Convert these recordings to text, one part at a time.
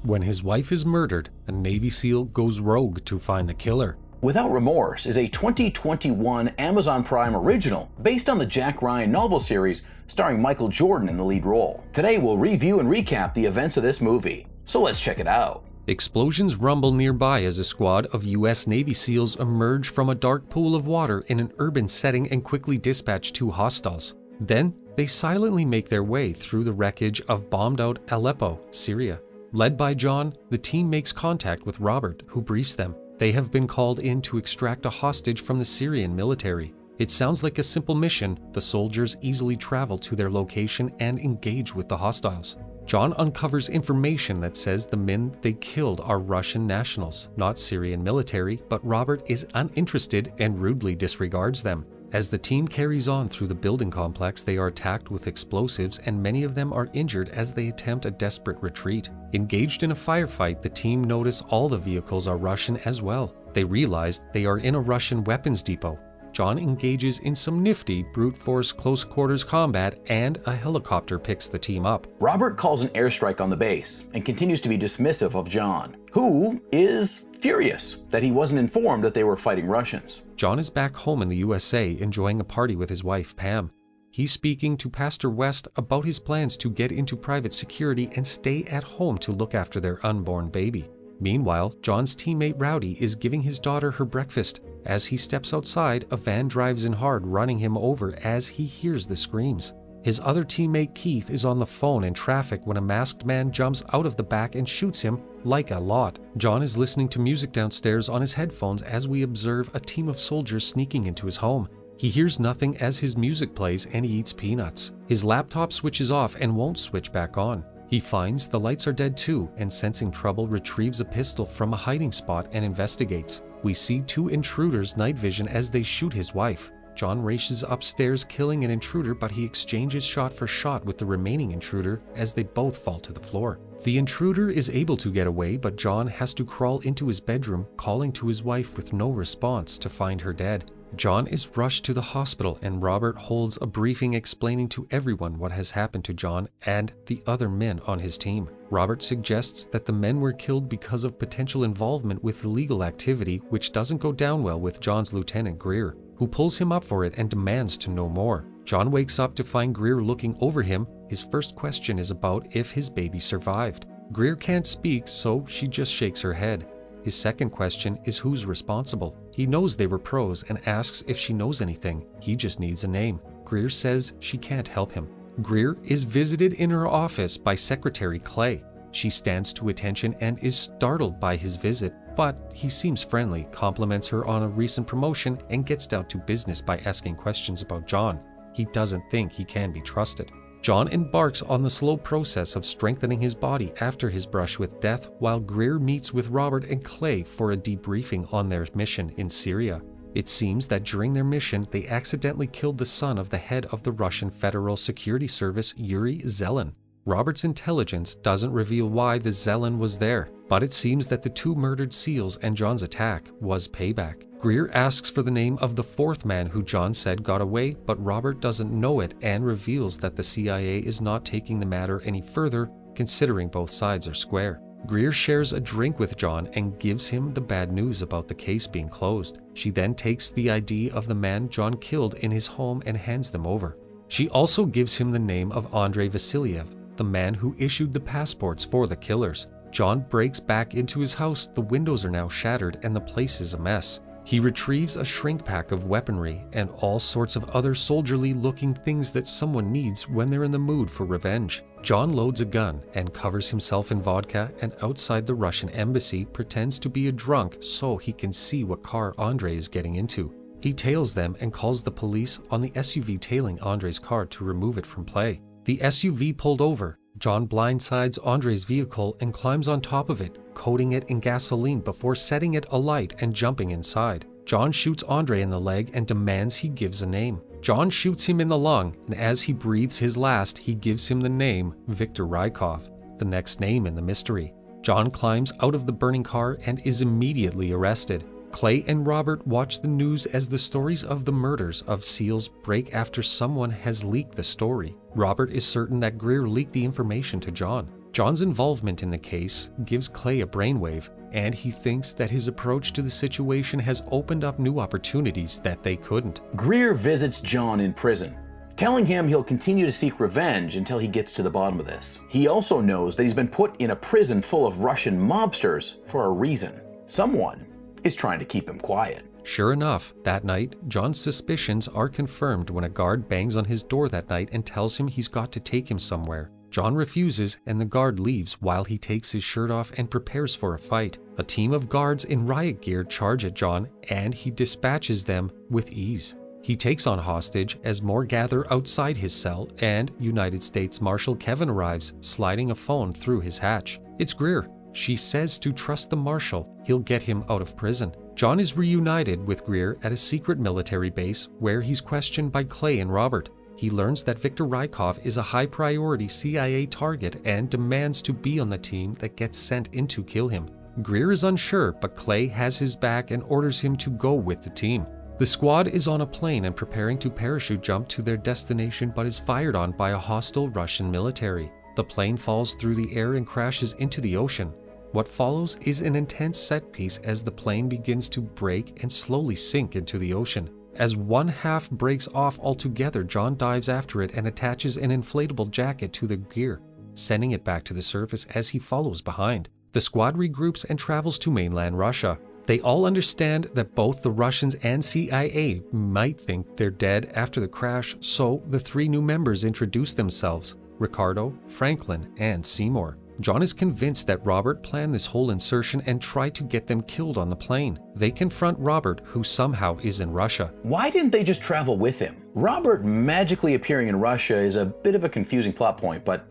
When his wife is murdered, a Navy SEAL goes rogue to find the killer. Without Remorse is a 2021 Amazon Prime original based on the Jack Ryan novel series starring Michael Jordan in the lead role. Today we'll review and recap the events of this movie, so let's check it out. Explosions rumble nearby as a squad of US Navy SEALs emerge from a dark pool of water in an urban setting and quickly dispatch two hostiles. Then, they silently make their way through the wreckage of bombed-out Aleppo, Syria. Led by John, the team makes contact with Robert, who briefs them. They have been called in to extract a hostage from the Syrian military. It sounds like a simple mission. The soldiers easily travel to their location and engage with the hostiles. John uncovers information that says the men they killed are Russian nationals, not Syrian military, but Robert is uninterested and rudely disregards them. As the team carries on through the building complex, they are attacked with explosives and many of them are injured as they attempt a desperate retreat. Engaged in a firefight, the team notice all the vehicles are Russian as well. They realize they are in a Russian weapons depot. John engages in some nifty brute force close quarters combat and a helicopter picks the team up. Robert calls an airstrike on the base and continues to be dismissive of John, who is furious that he wasn't informed that they were fighting Russians. John is back home in the USA enjoying a party with his wife Pam. He's speaking to Pastor West about his plans to get into private security and stay at home to look after their unborn baby. Meanwhile, John's teammate Rowdy is giving his daughter her breakfast. As he steps outside, a van drives in hard, running him over as he hears the screams. His other teammate Keith is on the phone in traffic when a masked man jumps out of the back and shoots him like a lot. John is listening to music downstairs on his headphones as we observe a team of soldiers sneaking into his home. He hears nothing as his music plays and he eats peanuts. His laptop switches off and won't switch back on. He finds the lights are dead too, and sensing trouble retrieves a pistol from a hiding spot and investigates. We see two intruders night vision as they shoot his wife. John races upstairs killing an intruder, but he exchanges shot for shot with the remaining intruder as they both fall to the floor. The intruder is able to get away, but John has to crawl into his bedroom, calling to his wife with no response to find her dead. John is rushed to the hospital and Robert holds a briefing explaining to everyone what has happened to John and the other men on his team. Robert suggests that the men were killed because of potential involvement with illegal activity, which doesn't go down well with John's Lieutenant Greer, who pulls him up for it and demands to know more. John wakes up to find Greer looking over him. His first question is about if his baby survived. Greer can't speak, so she just shakes her head. His second question is who's responsible. He knows they were pros and asks if she knows anything. He just needs a name. Greer says she can't help him. Greer is visited in her office by Secretary Clay. She stands to attention and is startled by his visit, but he seems friendly, compliments her on a recent promotion, and gets down to business by asking questions about John. He doesn't think he can be trusted. John embarks on the slow process of strengthening his body after his brush with death, while Greer meets with Robert and Clay for a debriefing on their mission in Syria. It seems that during their mission, they accidentally killed the son of the head of the Russian Federal Security Service, Yuri Zelin. Robert's intelligence doesn't reveal why the Zelin was there, but it seems that the two murdered SEALs and John's attack was payback. Greer asks for the name of the fourth man who John said got away, but Robert doesn't know it and reveals that the CIA is not taking the matter any further, considering both sides are square. Greer shares a drink with John and gives him the bad news about the case being closed. She then takes the ID of the man John killed in his home and hands them over. She also gives him the name of Andrei Vasiliev, the man who issued the passports for the killers. John breaks back into his house. The windows are now shattered and the place is a mess. He retrieves a shrink pack of weaponry and all sorts of other soldierly-looking things that someone needs when they're in the mood for revenge. John loads a gun and covers himself in vodka, and outside the Russian embassy pretends to be a drunk so he can see what car Andrei is getting into. He tails them and calls the police on the SUV tailing Andrei's car to remove it from play. The SUV pulled over. John blindsides Andrei's vehicle and climbs on top of it, coating it in gasoline before setting it alight and jumping inside. John shoots Andrei in the leg and demands he gives a name. John shoots him in the lung, and as he breathes his last, he gives him the name Viktor Rykov, the next name in the mystery. John climbs out of the burning car and is immediately arrested. Clay and Robert watch the news as the stories of the murders of SEALs break after someone has leaked the story. Robert is certain that Greer leaked the information to John. John's involvement in the case gives Clay a brainwave, and he thinks that his approach to the situation has opened up new opportunities that they couldn't. Greer visits John in prison, telling him he'll continue to seek revenge until he gets to the bottom of this. He also knows that he's been put in a prison full of Russian mobsters for a reason. Someone is trying to keep him quiet. Sure enough, that night, John's suspicions are confirmed when a guard bangs on his door that night and tells him he's got to take him somewhere. John refuses, and the guard leaves while he takes his shirt off and prepares for a fight. A team of guards in riot gear charge at John, and he dispatches them with ease. He takes on hostage as more gather outside his cell, and United States Marshal Kevin arrives, sliding a phone through his hatch. It's Greer. She says to trust the marshal, he'll get him out of prison. John is reunited with Greer at a secret military base where he's questioned by Clay and Robert. He learns that Viktor Rykov is a high-priority CIA target and demands to be on the team that gets sent in to kill him. Greer is unsure, but Clay has his back and orders him to go with the team. The squad is on a plane and preparing to parachute jump to their destination, but is fired on by a hostile Russian military. The plane falls through the air and crashes into the ocean. What follows is an intense set piece as the plane begins to break and slowly sink into the ocean. As one half breaks off altogether, John dives after it and attaches an inflatable jacket to the gear, sending it back to the surface as he follows behind. The squad regroups and travels to mainland Russia. They all understand that both the Russians and CIA might think they're dead after the crash, so the three new members introduce themselves: Ricardo, Franklin, and Seymour. John is convinced that Robert planned this whole insertion and tried to get them killed on the plane. They confront Robert, who somehow is in Russia. Why didn't they just travel with him? Robert magically appearing in Russia is a bit of a confusing plot point, but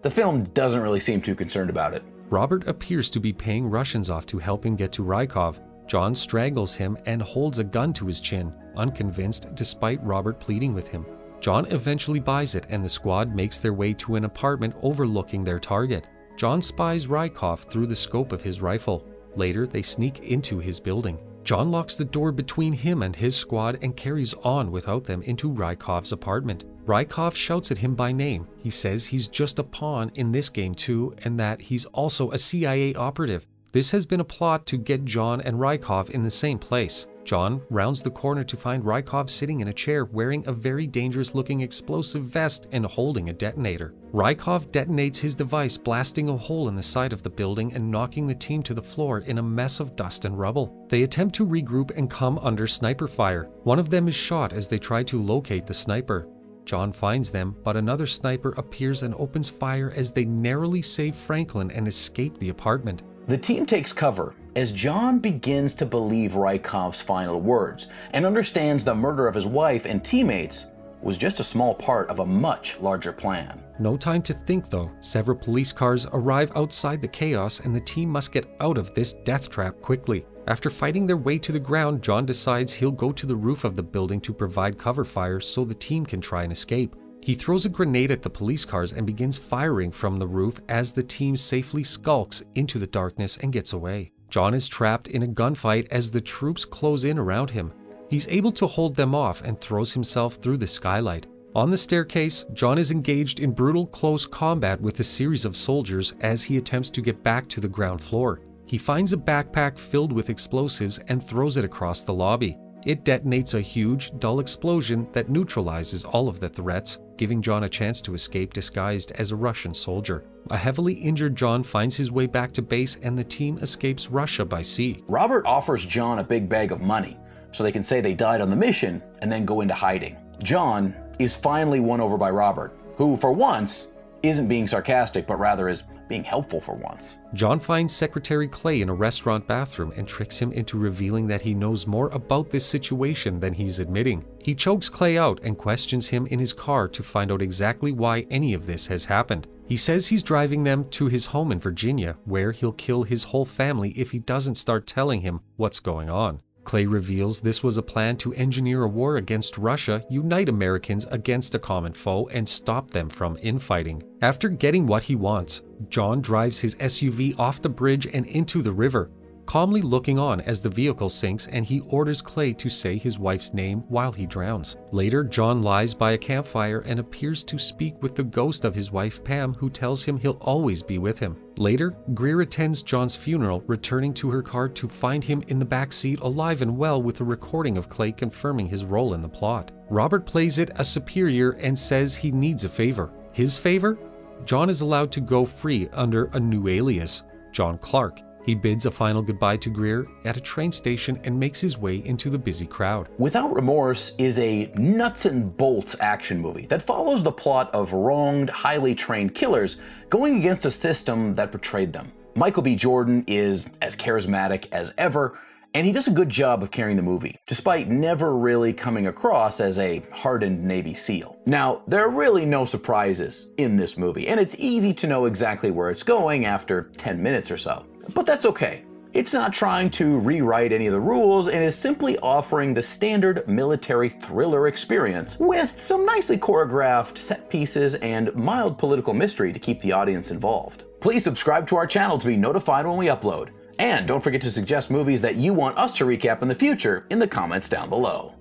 the film doesn't really seem too concerned about it. Robert appears to be paying Russians off to help him get to Rykov. John strangles him and holds a gun to his chin, unconvinced despite Robert pleading with him. John eventually buys it, and the squad makes their way to an apartment overlooking their target. John spies Rykov through the scope of his rifle. Later, they sneak into his building. John locks the door between him and his squad and carries on without them into Rykov's apartment. Rykov shouts at him by name. He says he's just a pawn in this game too, and that he's also a CIA operative. This has been a plot to get John and Rykov in the same place. John rounds the corner to find Rykov sitting in a chair wearing a very dangerous-looking explosive vest and holding a detonator. Rykov detonates his device, blasting a hole in the side of the building and knocking the team to the floor in a mess of dust and rubble. They attempt to regroup and come under sniper fire. One of them is shot as they try to locate the sniper. John finds them, but another sniper appears and opens fire as they narrowly save Franklin and escape the apartment. The team takes cover as John begins to believe Rykov's final words and understands the murder of his wife and teammates was just a small part of a much larger plan. No time to think though. Several police cars arrive outside the chaos and the team must get out of this death trap quickly. After fighting their way to the ground, John decides he'll go to the roof of the building to provide cover fire so the team can try and escape. He throws a grenade at the police cars and begins firing from the roof as the team safely skulks into the darkness and gets away. John is trapped in a gunfight as the troops close in around him. He's able to hold them off and throws himself through the skylight. On the staircase, John is engaged in brutal close combat with a series of soldiers as he attempts to get back to the ground floor. He finds a backpack filled with explosives and throws it across the lobby. It detonates a huge, dull explosion that neutralizes all of the threats, giving John a chance to escape disguised as a Russian soldier. A heavily injured John finds his way back to base and the team escapes Russia by sea. Robert offers John a big bag of money so they can say they died on the mission and then go into hiding. John is finally won over by Robert, who for once isn't being sarcastic but rather is being helpful for once. John finds Secretary Clay in a restaurant bathroom and tricks him into revealing that he knows more about this situation than he's admitting. He chokes Clay out and questions him in his car to find out exactly why any of this has happened. He says he's driving them to his home in Virginia, where he'll kill his whole family if he doesn't start telling him what's going on. Clay reveals this was a plan to engineer a war against Russia, unite Americans against a common foe, and stop them from infighting. After getting what he wants, John drives his SUV off the bridge and into the river. calmly looking on as the vehicle sinks and he orders Clay to say his wife's name while he drowns. Later, John lies by a campfire and appears to speak with the ghost of his wife Pam, who tells him he'll always be with him. Later, Greer attends John's funeral, returning to her car to find him in the back seat alive and well with a recording of Clay confirming his role in the plot. Robert plays it a superior and says he needs a favor. His favor? John is allowed to go free under a new alias, John Clark. He bids a final goodbye to Greer at a train station and makes his way into the busy crowd. Without Remorse is a nuts and bolts action movie that follows the plot of wronged, highly trained killers going against a system that betrayed them. Michael B. Jordan is as charismatic as ever, and he does a good job of carrying the movie, despite never really coming across as a hardened Navy SEAL. Now, there are really no surprises in this movie, and it's easy to know exactly where it's going after 10 minutes or so. But that's okay. It's not trying to rewrite any of the rules and is simply offering the standard military thriller experience with some nicely choreographed set pieces and mild political mystery to keep the audience involved. Please subscribe to our channel to be notified when we upload. And don't forget to suggest movies that you want us to recap in the future in the comments down below.